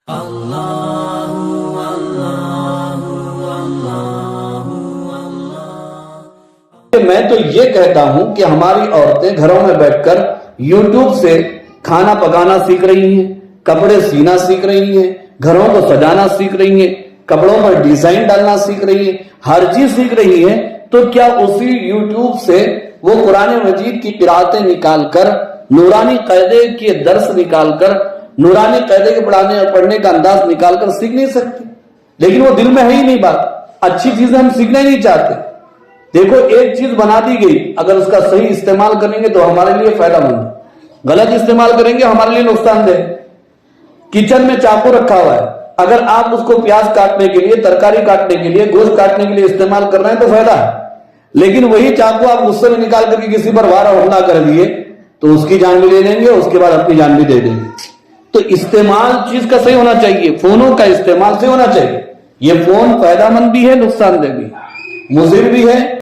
میں تو یہ کہتا ہوں کہ ہماری عورتیں گھروں میں بیٹھ کر یوٹیوب سے کھانا پکانا سیکھ رہی ہیں، کپڑے سینا سیکھ رہی ہیں، گھروں کو سجانا سیکھ رہی ہیں، کپڑوں پر ڈیزائن ڈالنا سیکھ رہی ہیں، ہر چیز سیکھ رہی ہیں. تو کیا اسی یوٹیوب سے وہ قرآن مجید کی قراتیں نکال کر، نورانی قاعدے کے درس نکال کر، نورانی قاعدے کے پڑھنے کا انداز نکال کر سیکھ نہیں سکتی؟ لیکن وہ دل میں ہے ہی نہیں بات. اچھی چیزیں ہم سیکھنا ہی نہیں چاہتے. دیکھو ایک چیز بنا دی گئی، اگر اس کا صحیح استعمال کریں گے تو ہمارے لیے فائدہ مند، غلط استعمال کریں گے ہمارے لیے نقصان دہ. کچن میں چاقو رکھا ہوا ہے، اگر آپ اس کو پیاز کاٹنے کے لیے، ترکاری کاٹنے کے لیے، گوشت کاٹنے کے لیے استعمال کر رہے ہیں تو فائدہ ہے. لیکن وہی چاقو آپ غصے میں نکال کر کے کسی پر وار اور حملہ کر دیے تو اس کی جان بھی لے لیں گے، اس کے بعد اپنی جان بھی دے دیں گے. تو استعمال چیز کا صحیح ہونا چاہیے، فونوں کا استعمال صحیح ہونا چاہیے. یہ فون فائدہ مند بھی ہے، نقصان دہ بھی ہے، مضر بھی ہے.